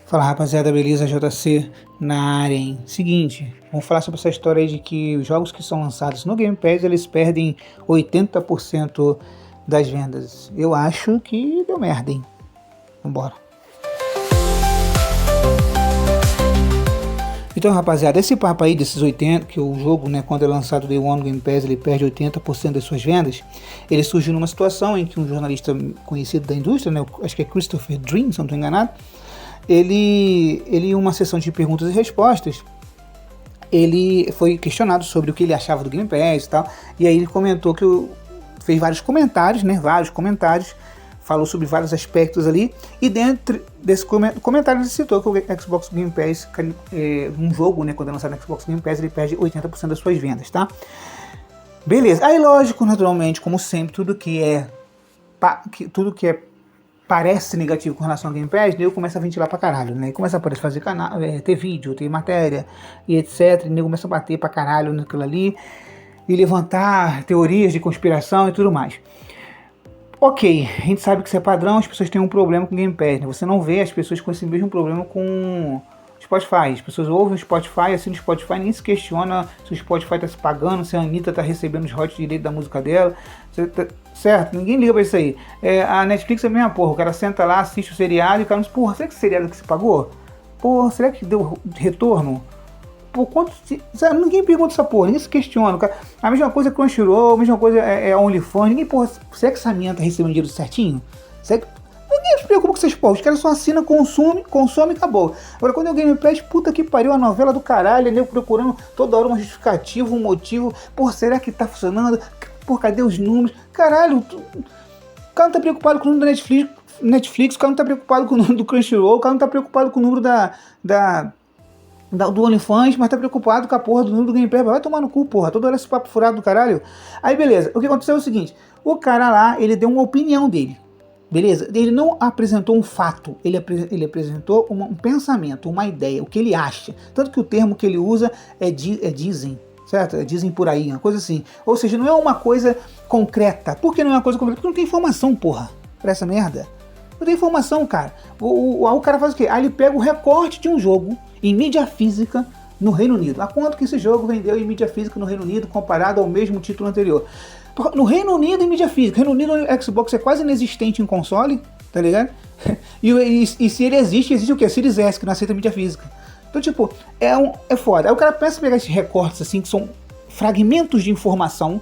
Fala rapaziada, beleza? JC na área, hein? Seguinte, vamos falar sobre essa história aí de que os jogos que são lançados no Game Pass, eles perdem 80% das vendas. Eu acho que deu merda, hein? Vambora. Então, rapaziada, esse papo aí desses 80%, que o jogo, né, quando é lançado Day One no Game Pass, ele perde 80% das suas vendas, ele surgiu numa situação em que um jornalista conhecido da indústria, né, acho que é Christopher Dream, se não estou enganado, ele em uma sessão de perguntas e respostas, ele foi questionado sobre o que ele achava do Game Pass e tal, e aí ele comentou que fez vários comentários, falou sobre vários aspectos ali, e dentro desse comentário ele citou que o Xbox Game Pass, um jogo, né, quando é lançado no Xbox Game Pass, ele perde 80% das suas vendas, tá? Beleza, aí lógico, naturalmente, como sempre, tudo que parece negativo com relação ao Game Pass, nego começa a ventilar pra caralho, né? Começa a fazer canal, ter vídeo, ter matéria e etc. E nego começa a bater pra caralho naquilo ali e levantar teorias de conspiração e tudo mais. Ok, a gente sabe que isso é padrão, as pessoas têm um problema com o Game Pass, né? Você não vê as pessoas com esse mesmo problema com o Spotify. As pessoas ouvem o Spotify, assim, o Spotify nem se questiona se o Spotify está se pagando, se a Anitta está recebendo os royalties direito da música dela, certo? Ninguém liga pra isso aí. A Netflix é a mesma porra, o cara senta lá, assiste o seriado e o cara diz, porra, será que esse seriado que se pagou? Porra, será que deu retorno? Por quanto. Ninguém pergunta essa porra, ninguém se questiona. Cara. A mesma coisa é Crunchyroll, a mesma coisa é OnlyFans. Ninguém, porra, será que essa mina tá recebendo dinheiro certinho? Será que... Ninguém se preocupa com essas porra. Os caras só assinam, consome e acabou. Agora, quando é o Game Pass, puta que pariu, a novela do caralho, nego procurando toda hora uma justificativa, um motivo. Porra, será que tá funcionando? Porra, cadê os números? Caralho, o cara não tá preocupado com o número da Netflix, o cara não tá preocupado com o número do Crunchyroll, o cara não tá preocupado com o número do OnlyFans, mas tá preocupado com a porra do número do Game Pass. Vai tomar no cu, porra. Toda hora esse papo furado do caralho. Aí, beleza. O que aconteceu é o seguinte. O cara lá, ele deu uma opinião dele. Beleza? Ele não apresentou um fato. Ele apresentou um pensamento, uma ideia, o que ele acha. Tanto que o termo que ele usa é dizem. Certo? Dizem por aí, uma coisa assim. Ou seja, não é uma coisa concreta. Por que não é uma coisa concreta? Porque não tem informação, porra. Pra essa merda. Não tem informação, cara. O cara faz o quê? Aí ele pega o recorte de um jogo em mídia física no Reino Unido. A quanto que esse jogo vendeu em mídia física no Reino Unido comparado ao mesmo título anterior? No Reino Unido, em mídia física. Reino Unido, o Xbox é quase inexistente em console, tá ligado? E se ele existe o quê? Series S, que não aceita mídia física. Então, tipo, é foda. Aí o cara pensa em pegar esses recortes, assim, que são fragmentos de informação.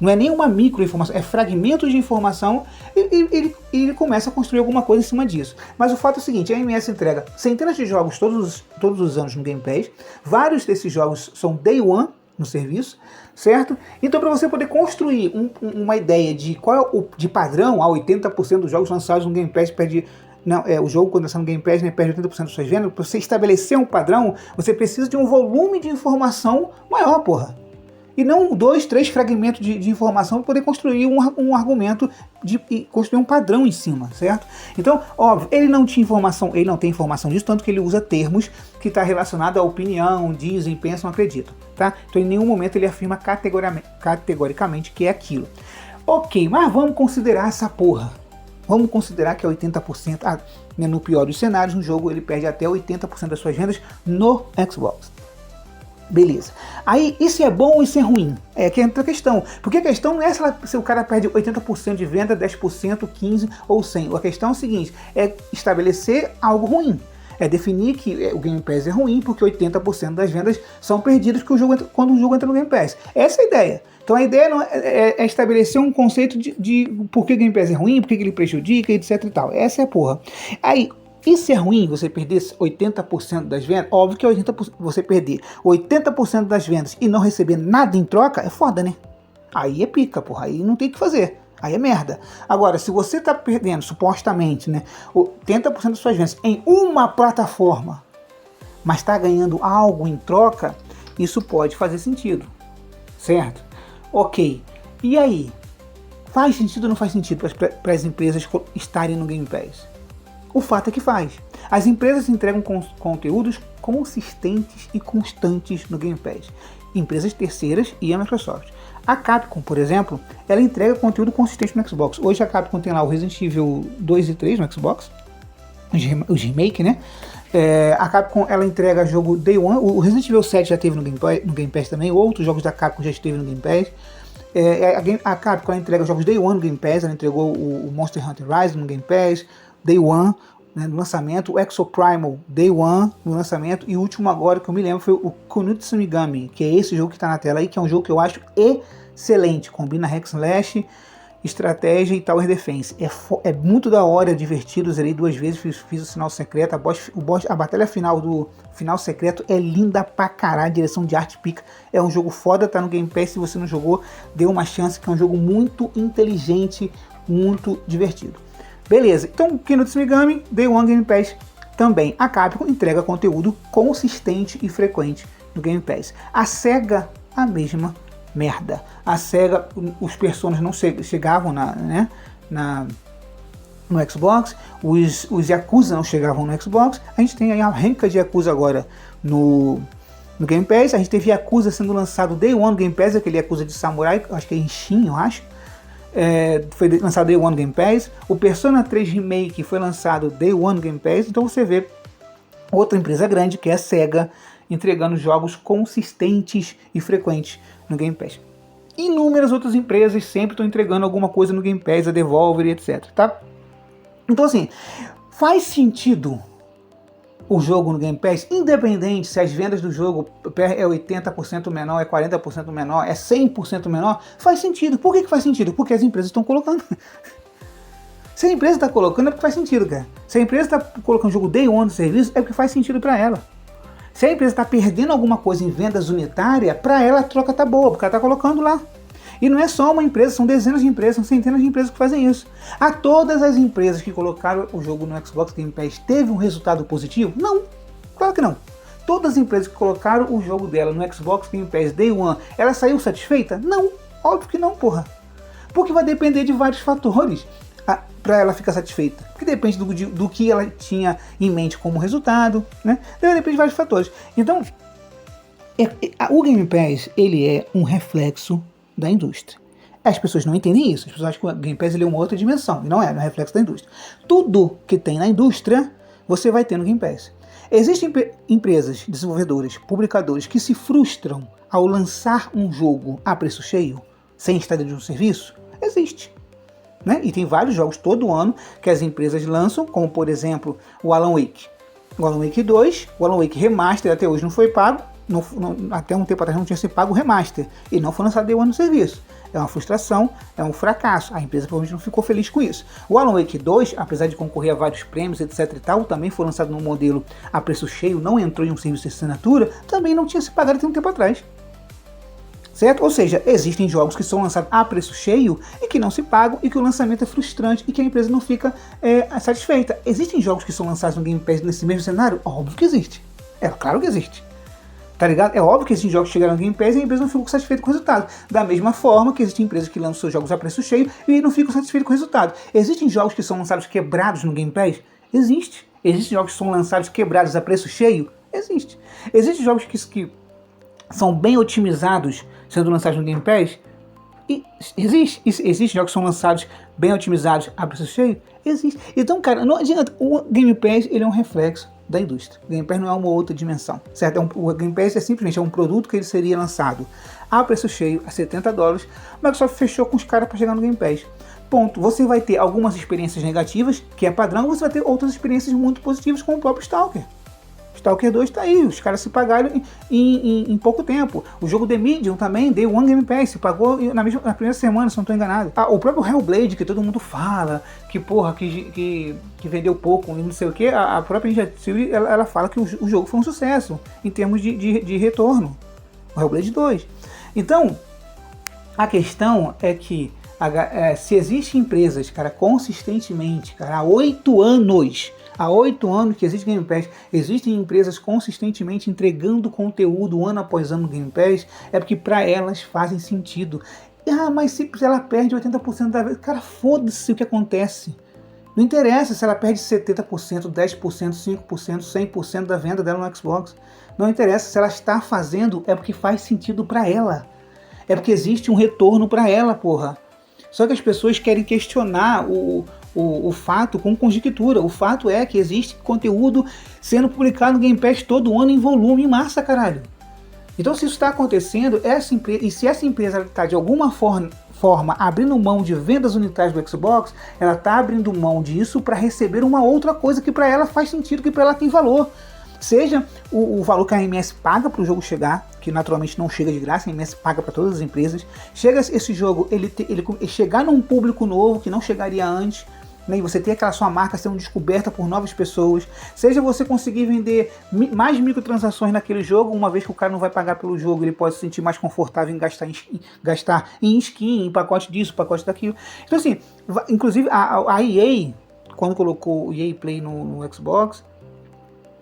Não é nenhuma microinformação, é fragmentos de informação e ele começa a construir alguma coisa em cima disso. Mas o fato é o seguinte, a MS entrega centenas de jogos todos os anos no Game Pass, vários desses jogos são Day One no serviço, certo? Então para você poder construir uma ideia de qual é o de padrão, 80% dos jogos lançados no Game Pass perde... Não, o jogo quando está no Game Pass, né, perde 80% das suas vendas. Para você estabelecer um padrão, você precisa de um volume de informação maior, porra. E não 2, 3 fragmentos de informação para poder construir um argumento e construir um padrão em cima, certo? Então, óbvio, ele não tem informação disso, tanto que ele usa termos que está relacionado à opinião, dizem, pensam, acreditam, tá? Então, em nenhum momento ele afirma categoricamente que é aquilo. Ok, mas vamos considerar essa porra. Vamos considerar que é 80%, no pior dos cenários, um jogo ele perde até 80% das suas vendas no Xbox. Beleza. Aí, isso é bom ou isso é ruim? Que é outra questão. Porque a questão não é se o cara perde 80% de venda, 10%, 15% ou 100%. A questão é o seguinte, é estabelecer algo ruim. É definir que o Game Pass é ruim porque 80% das vendas são perdidas quando o jogo entra no Game Pass. Essa é a ideia. Então a ideia não é estabelecer um conceito de por que o Game Pass é ruim, por que ele prejudica, etc e tal. Essa é a porra. Aí, isso é ruim, você perder 80% das vendas? Óbvio que você perder 80% das vendas e não receber nada em troca é foda, né? Aí é pica, porra, aí não tem o que fazer. Aí é merda. Agora, se você tá perdendo, supostamente, né, 80% das suas vendas em uma plataforma, mas tá ganhando algo em troca, isso pode fazer sentido, certo? Ok, e aí? Faz sentido ou não faz sentido para as empresas estarem no Game Pass? O fato é que faz. As empresas entregam conteúdos consistentes e constantes no Game Pass. Empresas terceiras e a Microsoft. A Capcom, por exemplo, ela entrega conteúdo consistente no Xbox. Hoje a Capcom tem lá o Resident Evil 2 e 3 no Xbox, os remake, né? A Capcom, ela entrega jogo Day One. O Resident Evil 7 já teve no Game Pass também. Outros jogos da Capcom já esteve no Game Pass. A Capcom, ela entrega jogos Day One no Game Pass. Ela entregou o Monster Hunter Rise no Game Pass, Day One, né, no lançamento. O Exoprimal, Day One, no lançamento. E o último agora que eu me lembro foi o Kunitsu Megami, que é esse jogo que está na tela aí, que é um jogo que eu acho excelente. Combina hack slash, estratégia e Tower Defense. É muito da hora, divertido. Zerei 2 vezes, fiz o sinal secreto. A batalha final do final secreto é linda pra caralho. Direção de arte pica. É um jogo foda, tá no Game Pass. Se você não jogou, dê uma chance, que é um jogo muito inteligente, muito divertido. Beleza, então Kunitsu Megami, Day One Game Pass também. A Capcom entrega conteúdo consistente e frequente no Game Pass. A SEGA, a mesma merda. A SEGA, os personagens não chegavam no Xbox, os Yakuza não chegavam no Xbox. A gente tem aí a renca de Yakuza agora no Game Pass. A gente teve Yakuza sendo lançado Day One Game Pass, aquele Yakuza de samurai, acho que é Inshin, eu acho. Foi lançado Day One Game Pass. O Persona 3 Remake foi lançado Day One Game Pass. Então você vê outra empresa grande, que é a SEGA, entregando jogos consistentes e frequentes no Game Pass. Inúmeras outras empresas sempre estão entregando alguma coisa no Game Pass, a Devolver e etc, tá? Então assim, faz sentido o jogo no Game Pass, independente se as vendas do jogo é 80% menor, é 40% menor, é 100% menor, faz sentido. Por que faz sentido? Porque as empresas estão colocando. Se a empresa está colocando, é porque faz sentido, cara. Se a empresa está colocando o jogo Day One no serviço, é porque faz sentido para ela. Se a empresa está perdendo alguma coisa em vendas unitárias, para ela a troca tá boa, porque ela está colocando lá. E não é só uma empresa, são dezenas de empresas, são centenas de empresas que fazem isso. A todas as empresas que colocaram o jogo no Xbox Game Pass, teve um resultado positivo? Não, claro que não. Todas as empresas que colocaram o jogo dela no Xbox Game Pass Day One, ela saiu satisfeita? Não, óbvio que não, porra. Porque vai depender de vários fatores para ela ficar satisfeita. Porque depende do que ela tinha em mente como resultado, né? Depende de vários fatores. Então, o Game Pass, ele é um reflexo da indústria. As pessoas não entendem isso. As pessoas acham que o Game Pass ele é uma outra dimensão. E não é, não é reflexo da indústria. Tudo que tem na indústria, você vai ter no Game Pass. Existem empresas, desenvolvedores, publicadores que se frustram ao lançar um jogo a preço cheio, sem estar dentro de um serviço? Existe. Né? E tem vários jogos todo ano que as empresas lançam, como por exemplo o Alan Wake. O Alan Wake 2, o Alan Wake Remaster até hoje não foi pago. Até um tempo atrás não tinha sido pago o remaster e não foi lançado Day One no serviço. É uma frustração, é um fracasso. A empresa provavelmente não ficou feliz com isso. O Alan Wake 2, apesar de concorrer a vários prêmios, etc e tal, também foi lançado num modelo a preço cheio, não entrou em um serviço de assinatura, também não tinha se pagado até um tempo atrás. Certo? Ou seja, existem jogos que são lançados a preço cheio e que não se pagam e que o lançamento é frustrante e que a empresa não fica satisfeita. Existem jogos que são lançados no Game Pass nesse mesmo cenário? Óbvio que existe. É claro que existe. Tá ligado? É óbvio que esses jogos chegaram no Game Pass e a empresa não ficou satisfeita com o resultado. Da mesma forma que existem empresas que lançam seus jogos a preço cheio e não ficam satisfeitas com o resultado. Existem jogos que são lançados quebrados no Game Pass? Existe. Existem jogos que são lançados quebrados a preço cheio? Existe. Existem jogos que são bem otimizados sendo lançados no Game Pass? E existem jogos que são lançados bem otimizados a preço cheio? Existe. Então, cara, não adianta. O Game Pass ele é um reflexo da indústria. O Game Pass não é uma outra dimensão, certo? O Game Pass é simplesmente um produto que ele seria lançado a preço cheio, a $70. A Microsoft fechou com os caras para chegar no Game Pass. Ponto. Você vai ter algumas experiências negativas, que é padrão, você vai ter outras experiências muito positivas, como o próprio Stalker. Stalker 2 tá aí, os caras se pagaram em pouco tempo. O jogo The Medium também, Day One Game Pass, se pagou na primeira semana, se não estou enganado. O próprio Hellblade, que todo mundo fala, que porra, que vendeu pouco, não sei o que, a própria Ninja Theory, ela fala que o jogo foi um sucesso, em termos de retorno. O Hellblade 2. Então, a questão é que se existem empresas, cara, consistentemente, cara, há 8 anos que existe Game Pass, existem empresas consistentemente entregando conteúdo ano após ano no Game Pass, é porque para elas fazem sentido. Mas se ela perde 80% da vez, cara, foda-se o que acontece. Não interessa se ela perde 70%, 10%, 5%, 100% da venda dela no Xbox. Não interessa se ela está fazendo, é porque faz sentido para ela. É porque existe um retorno para ela, porra. Só que as pessoas querem questionar o o fato com conjectura. O fato é que existe conteúdo sendo publicado no Game Pass todo ano em volume, em massa, caralho. Então, se isso está acontecendo, e se essa empresa está de alguma forma abrindo mão de vendas unitárias do Xbox, ela está abrindo mão disso para receber uma outra coisa que para ela faz sentido, que para ela tem valor. Seja o valor que a AMS paga para o jogo chegar, que naturalmente não chega de graça, a AMS paga para todas as empresas. Chega esse jogo, ele chegar num público novo que não chegaria antes, né, e você ter aquela sua marca sendo descoberta por novas pessoas. Seja você conseguir vender mais microtransações naquele jogo, uma vez que o cara não vai pagar pelo jogo, ele pode se sentir mais confortável em gastar em skin, em pacote disso, pacote daquilo. Então assim, inclusive a EA, quando colocou o EA Play no Xbox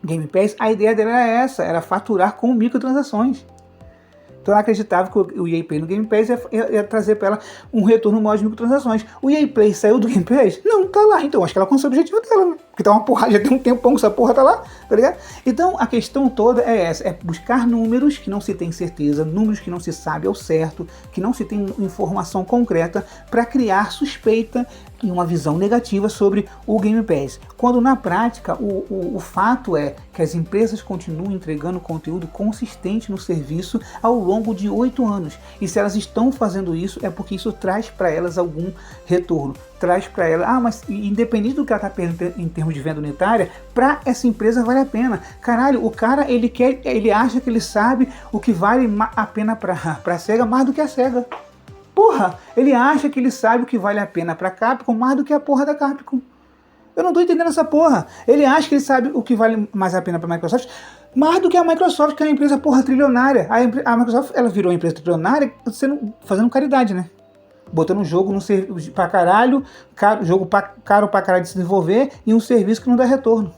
Game Pass, a ideia dela era essa, era faturar com microtransações. Então ela acreditava que o EA Play no Game Pass ia trazer para ela um retorno maior de microtransações. O EA Play saiu do Game Pass? Não, tá lá. Então acho que ela conseguiu o objetivo dela, né? Porque tá uma porrada, já tem um tempão que essa porra tá lá, tá ligado? Então a questão toda é essa, é buscar números que não se tem certeza, números que não se sabe ao certo, que não se tem informação concreta para criar suspeita e uma visão negativa sobre o Game Pass. Quando na prática o fato é que as empresas continuam entregando conteúdo consistente no serviço ao longo de 8 anos. E se elas estão fazendo isso, é porque isso traz para elas algum retorno. Traz para ela, mas independente do que ela está perdendo em termos de venda unitária, para essa empresa vale a pena. Caralho, o cara ele acha que ele sabe o que vale a pena para a SEGA mais do que a SEGA. Porra, ele acha que ele sabe o que vale a pena pra Capcom mais do que a porra da Capcom. Eu não tô entendendo essa porra. Ele acha que ele sabe o que vale mais a pena pra Microsoft mais do que a Microsoft, que é uma empresa porra trilionária. A Microsoft, ela virou uma empresa trilionária fazendo caridade, né? Botando um jogo pra caralho, jogo caro pra caralho de se desenvolver e um serviço que não dá retorno.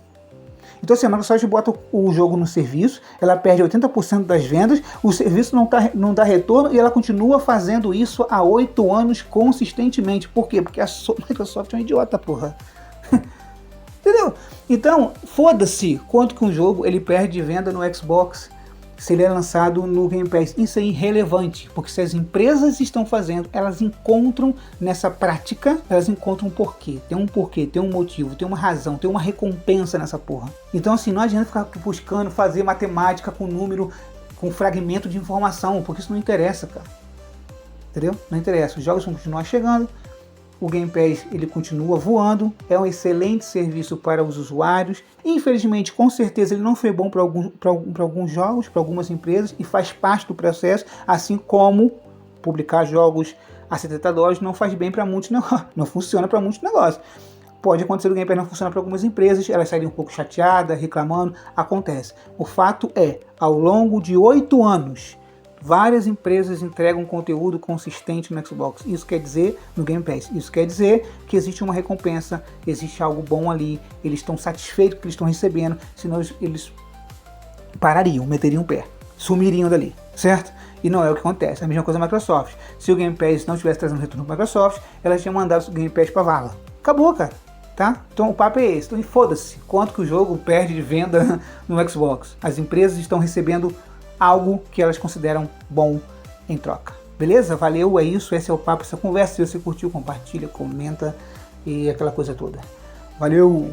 Então assim, a Microsoft bota o jogo no serviço, ela perde 80% das vendas, o serviço não dá retorno e ela continua fazendo isso há 8 anos consistentemente. Por quê? Porque a Microsoft é um idiota, porra. Entendeu? Então, foda-se quanto que um jogo ele perde de venda no Xbox se ele é lançado no Game Pass. Isso é irrelevante, porque se as empresas estão fazendo, elas encontram nessa prática, elas encontram um porquê, tem um motivo, tem uma razão, tem uma recompensa nessa porra. Então assim, não adianta ficar buscando fazer matemática com número, com fragmento de informação, porque isso não interessa, cara. Entendeu? Não interessa, os jogos vão continuar chegando, o Game Pass ele continua voando, é um excelente serviço para os usuários. Infelizmente, com certeza, ele não foi bom para alguns jogos, para algumas empresas, e faz parte do processo, assim como publicar jogos a $70 não faz bem para muitos negócios, não funciona para muitos negócios. Pode acontecer o Game Pass não funcionar para algumas empresas, elas saírem um pouco chateadas, reclamando, acontece. O fato é, ao longo de 8 anos, várias empresas entregam conteúdo consistente no Xbox. Isso quer dizer, no Game Pass, isso quer dizer que existe uma recompensa, existe algo bom ali, eles estão satisfeitos com o que eles estão recebendo, senão eles parariam, meteriam o pé, sumiriam dali, certo? E não é o que acontece. A mesma coisa a Microsoft. Se o Game Pass não estivesse trazendo retorno para a Microsoft, elas tinham mandado o Game Pass para vala. Acabou, cara. Tá? Então o papo é esse. Então foda-se quanto que o jogo perde de venda no Xbox. As empresas estão recebendo algo que elas consideram bom em troca. Beleza? Valeu, é isso, esse é o papo, essa conversa. Se você curtiu, compartilha, comenta e aquela coisa toda. Valeu!